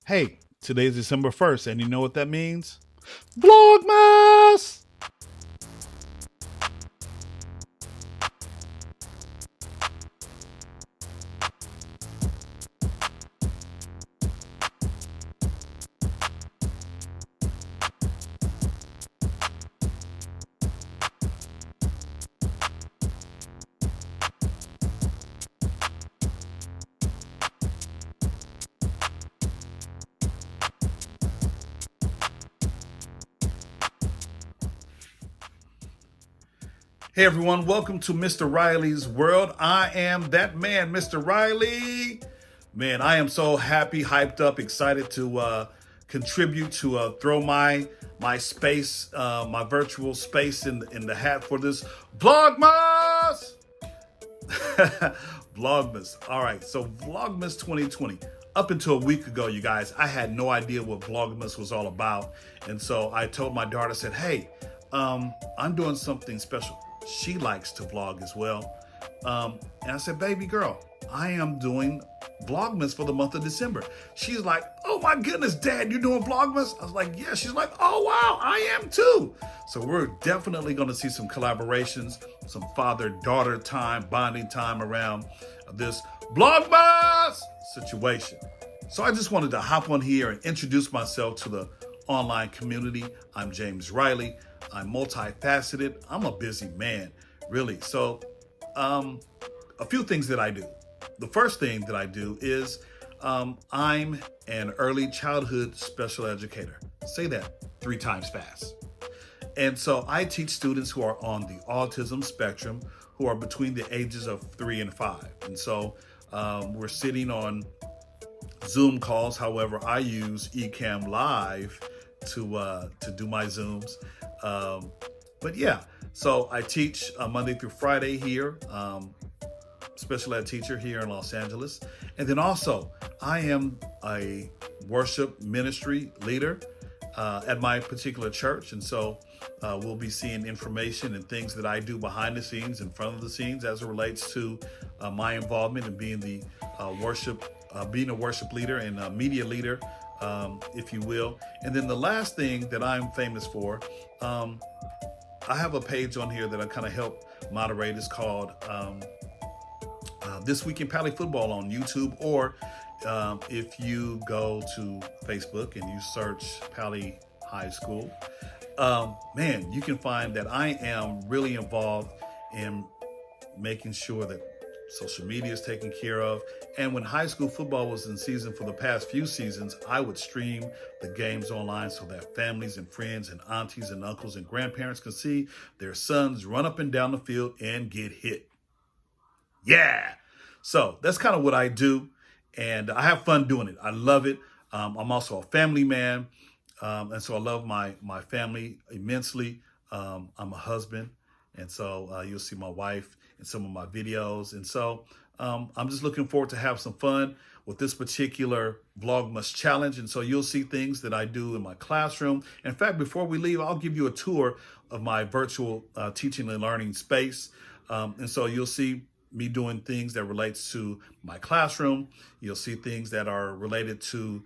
Hey, today's December 1st, and you know what that means? VLOGMAS! Hey everyone, welcome to Mr. Riley's World. I am that man, Mr. Riley. Man, I am so happy, hyped up, excited to contribute to throw my space, my virtual space in the hat for this Vlogmas. Vlogmas. All right, so Vlogmas 2020. Up until a week ago, you guys, I had no idea what Vlogmas was all about. And so I told my daughter, I said, hey, I'm doing something special. She likes to vlog as well. And I said, baby girl, I am doing Vlogmas for the month of December. She's like, oh my goodness, Dad, you're doing Vlogmas? I was like, yeah. She's like, oh wow, I am too. So we're definitely going to see some collaborations, some father-daughter time, bonding time around this Vlogmas situation. So I just wanted to hop on here and introduce myself to the online community. I'm James Riley. I'm multifaceted. I'm a busy man, really. So a few things that I do. The first thing that I do is I'm an early childhood special educator. Say that 3 times fast. And so I teach students who are on the autism spectrum, who are between the ages of 3 and 5. And so we're sitting on Zoom calls. However, I use Ecamm Live to do my Zooms. But yeah, so I teach Monday through Friday here, special ed teacher here in Los Angeles. And then also, I am a worship ministry leader at my particular church. And so we'll be seeing information and things that I do behind the scenes, in front of the scenes, as it relates to my involvement in being the being a worship leader and a media leader, if you will. And then the last thing that I'm famous for, I have a page on here that I kind of help moderate. It's called This Week in Pally Football on YouTube, or if you go to Facebook and you search Pally High School, man, you can find that I am really involved in making sure that social media is taken care of. And when high school football was in season for the past few seasons, I would stream the games online so that families and friends and aunties and uncles and grandparents can see their sons run up and down the field and get hit. Yeah. So that's kind of what I do. And I have fun doing it. I love it. I'm also a family man. And so I love my family immensely. I'm a husband. And so you'll see my wife in some of my videos. And so I'm just looking forward to have some fun with this particular Vlogmas challenge. And so you'll see things that I do in my classroom. In fact, before we leave, I'll give you a tour of my virtual teaching and learning space. And so you'll see me doing things that relates to my classroom. You'll see things that are related to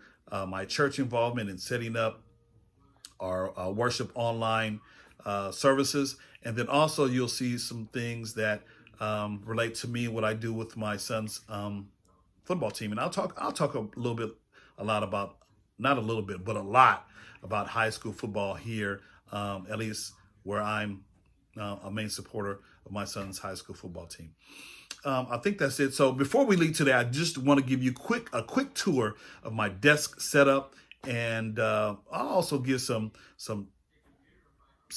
my church involvement in setting up our worship online services. And then also you'll see some things that relate to me and what I do with my son's football team. And I'll talk a lot about, not a little bit, but a lot about high school football here, at least where I'm a main supporter of my son's high school football team. I think that's it. So before we leave today, I just want to give you a quick tour of my desk setup, and I'll also give some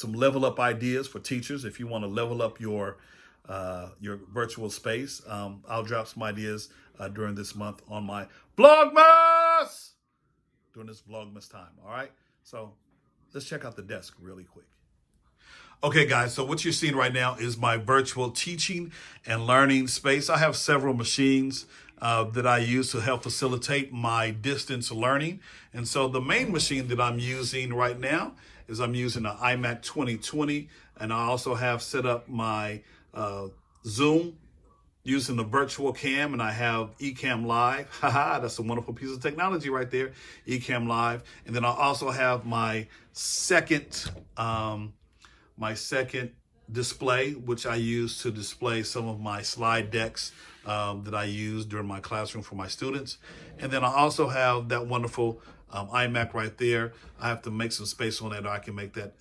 level up ideas for teachers if you want to level up your virtual space. I'll drop some ideas during this month on my Vlogmas, during this Vlogmas time. All right. So let's check out the desk really quick. Okay, guys, so what you're seeing right now is my virtual teaching and learning space. I have several machines that I use to help facilitate my distance learning. And so the main machine that I'm using right now is I'm using an iMac 2020, and I also have set up my Zoom using the virtual cam, and I have Ecamm Live. Haha, that's a wonderful piece of technology right there, Ecamm Live. And then I also have my second display, which I use to display some of my slide decks that I use during my classroom for my students. And then I also have that wonderful iMac right there. I have to make some space on that, or I can make that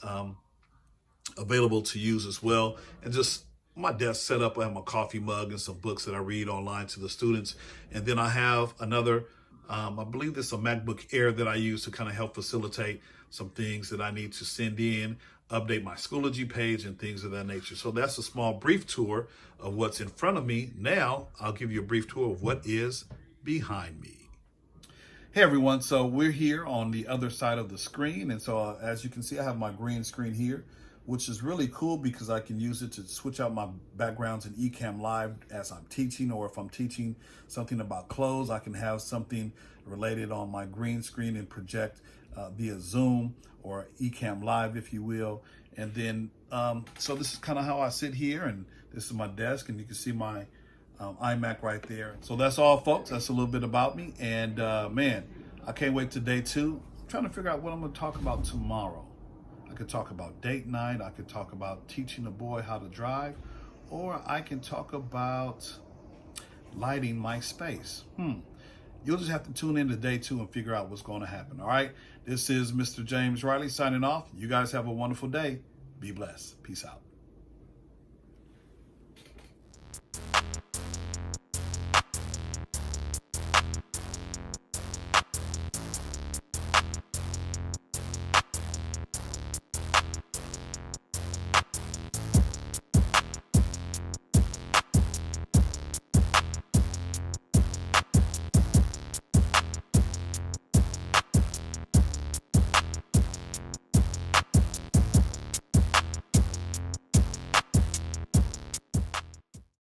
available to use as well. And just my desk set up, I have my coffee mug and some books that I read online to the students. And then I have another, I believe this is a MacBook Air that I use to kind of help facilitate some things that I need to send in, update my Schoology page and things of that nature. So that's a small brief tour of what's in front of me. Now I'll give you a brief tour of what is behind me. Hey everyone, so we're here on the other side of the screen. And so as you can see, I have my green screen here, which is really cool because I can use it to switch out my backgrounds in Ecamm Live as I'm teaching, or if I'm teaching something about clothes, I can have something related on my green screen and project via Zoom or Ecamm Live, if you will. And then, so this is kind of how I sit here, and this is my desk, and you can see my iMac right there. So that's all, folks. That's a little bit about me. And man, I can't wait to day 2. I'm trying to figure out what I'm going to talk about tomorrow. I could talk about date night. I could talk about teaching a boy how to drive, or I can talk about lighting my space. You'll just have to tune in to day 2 and figure out what's going to happen. All right. This is Mr. James Riley signing off. You guys have a wonderful day. Be blessed. Peace out.